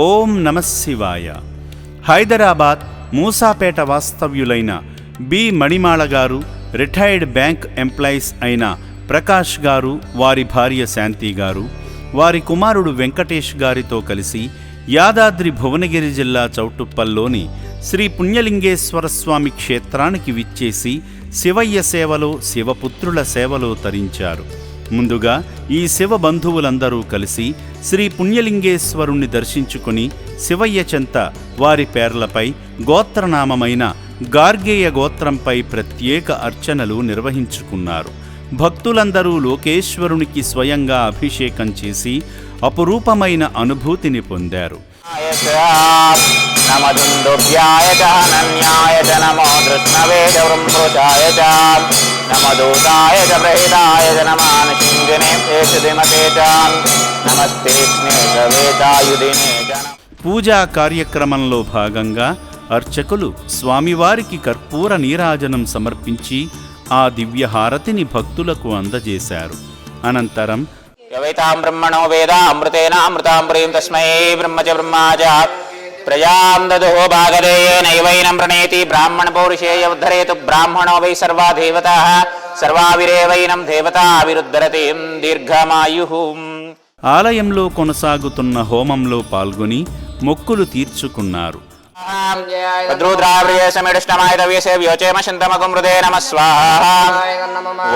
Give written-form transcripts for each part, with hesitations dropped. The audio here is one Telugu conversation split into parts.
ఓం నమః శివాయ. హైదరాబాద్ మూసాపేట వాస్తవ్యులైన బి మణిమాల గారు, రిటైర్డ్ బ్యాంక్ ఎంప్లాయీస్ అయిన ప్రకాష్ గారు, వారి భార్య శాంతి గారు, వారి కుమారుడు వెంకటేష్ గారితో కలిసి యాదాద్రి భువనగిరి జిల్లా చౌటుప్పల్లోని శ్రీ పుణ్యలింగేశ్వర స్వామి క్షేత్రానికి విచ్చేసి శివయ్య సేవలో, శివపుత్రుల సేవలో తరించారు. ముందుగా ఈ శివ బంధువులందరూ కలిసి శ్రీ పుణ్యలింగేశ్వరుణ్ణి దర్శించుకుని శివయ్య చెంత వారి పేర్లపై గోత్రనామమైన గార్గేయ గోత్రంపై ప్రత్యేక అర్చనలు నిర్వహించుకున్నారు. భక్తులందరూ లోకేశ్వరునికి స్వయంగా అభిషేకం చేసి అపురూపమైన అనుభూతిని పొందారు. నమదుందుభ్యాయ చ నన్యాయ చ నమో దృష్ణవే చ వృంభృచాయ చ నమదూతాయ చ ప్రహితాయ చ నమానశింజనే ఏషధిమతే చ నమస్తే స్నేహవేతాయుధినే చ. పూజా కార్యక్రమంలో భాగంగా అర్చకులు స్వామివారికి కర్పూర నీరాజనం సమర్పించి ఆ దివ్యహారతిని భక్తులకు అందజేశారు. అనంతరం యవైతాం బ్రహ్మణో వేద అమృతేన అమృతాం ప్రియం తస్మై బ్రహ్మ చ బ్రహ్మా చ ప్రజాం దదుః భాగదేయేనైవైనం ప్రణేతి బ్రాహ్మణ పౌరుషేయ ఉద్ధరేతు బ్రాహ్మణో వై సర్వా దేవతాః సర్వావిరేవైనం దేవతావిరుద్ధరతిం దీర్ఘమాయుః. ఆలయంలో కొనసాగుతున్న హోమంలో పాల్గొని మొక్కులు తీర్చుకున్నారు.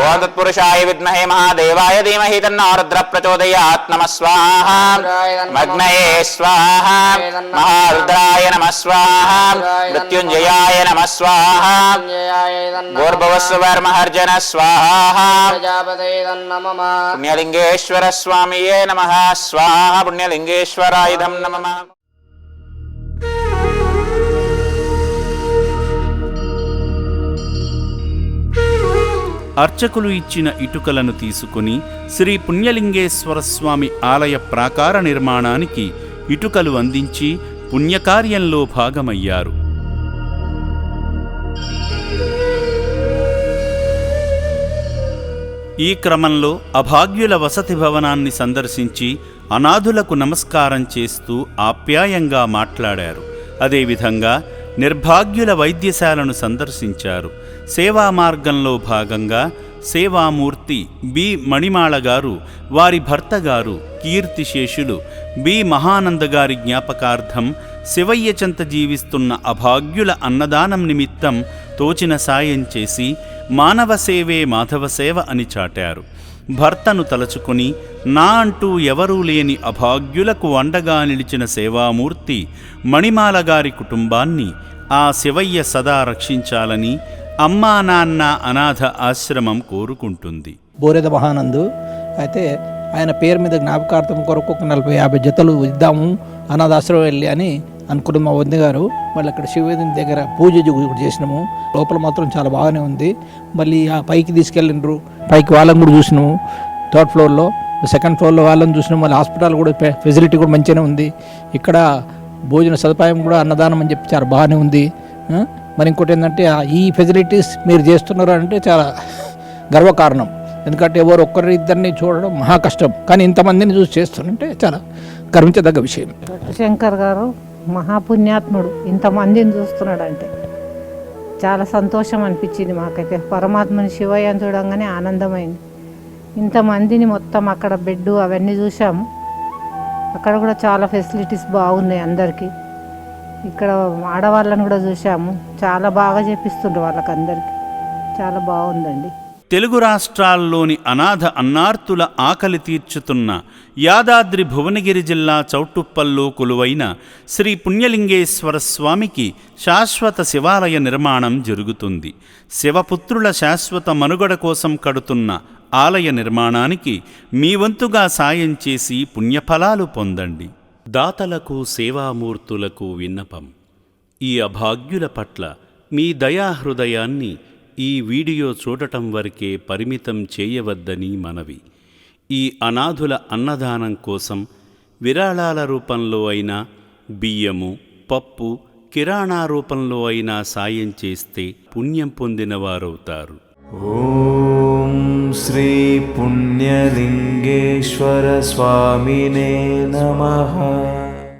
ఓం తత్పురుషాయ విద్మహే మహాదేవాయ ధీమహి తన్నో రుద్రః ప్రచోదయాత్. నమః స్వాహా మగ్నయే స్వాహా మహారుద్రాయ నమః స్వాహా మృత్యుంజయాయ నమః స్వాహా భూర్భువస్సువర్మహర్జన స్వాహా పుణ్యలింగేశ్వర స్వామియే నమః స్వాహా పుణ్యలింగేశ్వరాయుధం నమః. అర్చకులు ఇచ్చిన ఇటుకలను తీసుకుని శ్రీ పుణ్యలింగేశ్వర స్వామి ఆలయ ప్రాకార నిర్మాణానికి ఇటుకలు అందించి పుణ్యకార్యంలో భాగమయ్యారు. ఈ క్రమంలో అభాగ్యుల వసతి భవనాన్ని సందర్శించి అనాథులకు నమస్కారం చేస్తూ ఆప్యాయంగా మాట్లాడారు. అదేవిధంగా నిర్భాగ్యుల వైద్యశాలను సందర్శించారు. సేవా మార్గంలో భాగంగా సేవామూర్తి బి మణిమాల గారు, వారి భర్త గారు కీర్తిశేషులు బి మహానంద గారి జ్ఞాపకార్థం శివయ్య చెంత జీవిస్తున్న అభాగ్యుల అన్నదానం నిమిత్తం తోచిన సాయం చేసి మానవ సేవే మాధవ సేవ అని చాటారు. భర్తను తలచుకుని నా అంటూ ఎవరూ లేని అభాగ్యులకు అండగా నిలిచిన సేవామూర్తి మణిమాల గారి కుటుంబాన్ని ఆ శివయ్య సదా రక్షించాలని అమ్మా నాన్న అనాథ ఆశ్రమం కోరుకుంటుంది. బోరెద మహానందు అయితే ఆయన పేరు మీద జ్ఞాపకార్థం కొరకు ఒక 40-50 జతలు ఇద్దాము అనాథాశ్రమం వెళ్ళి అని అనుకున్న మా వదిన గారు. మళ్ళీ అక్కడ శివుని దగ్గర పూజ చేసినాము. లోపల మాత్రం చాలా బాగానే ఉంది. మళ్ళీ ఆ పైకి తీసుకెళ్ళిండ్రు. పైకి వాళ్ళని కూడా చూసినాము. 3rd ఫ్లోర్లో, 2nd ఫ్లోర్లో వాళ్ళని చూసినాము. మళ్ళీ హాస్పిటల్ కూడా ఫెసిలిటీ కూడా మంచిగానే ఉంది. ఇక్కడ భోజన సదుపాయం కూడా అన్నదానం అని చెప్పి చాలా బాగానే ఉంది. మరి ఇంకోటి ఏంటంటే ఈ ఫెసిలిటీస్ మీరు చేస్తున్నారు అంటే చాలా గర్వకారణం. ఎందుకంటే ఎవరు ఒక్కరిద్దరిని చూడడం మహా కష్టం, కానీ ఇంతమందిని చూసి చేస్తుంటే చాలా గర్వించదగ్గ విషయం. శంకర్ గారు మహాపుణ్యాత్ముడు, ఇంతమందిని చూస్తున్నాడంటే చాలా సంతోషం అనిపించింది మాకైతే. పరమాత్మని శివయ్యని చూడంగానే ఆనందమైంది. ఇంతమందిని మొత్తం అక్కడ బెడ్ అవన్నీ చూసాము. అక్కడ కూడా చాలా ఫెసిలిటీస్ బాగున్నాయి అందరికీ. ఇక్కడ ఆడవాళ్ళని కూడా చూసాము. చాలా బాగా చేపిస్తుండ్రు వాళ్ళకందరికీ. చాలా బాగుందండి. తెలుగు రాష్ట్రాల్లోని అనాథ అన్నార్తుల ఆకలి తీర్చుతున్న యాదాద్రి భువనగిరి జిల్లా చౌటుప్పల్లో కొలువైన శ్రీ పుణ్యలింగేశ్వర స్వామికి శాశ్వత శివాలయ నిర్మాణం జరుగుతుంది. శివపుత్రుల శాశ్వత మనుగడ కోసం కడుతున్న ఆలయ నిర్మాణానికి మీ వంతుగా సాయం చేసి పుణ్యఫలాలు పొందండి. దాతలకు, సేవామూర్తులకు విన్నపం: ఈ అభాగ్యుల పట్ల మీ దయాహృదయాన్ని ఈ వీడియో చూడటం వరకే పరిమితం చేయవద్దని మనవి. ఈ అనాథుల అన్నదానం కోసం విరాళాల రూపంలో అయినా, బియ్యము, పప్పు, కిరాణా రూపంలో అయినా సాయం చేస్తే పుణ్యం పొందినవారవుతారు. ఓం శ్రీ పుణ్యలింగేశ్వర స్వామినే నమః.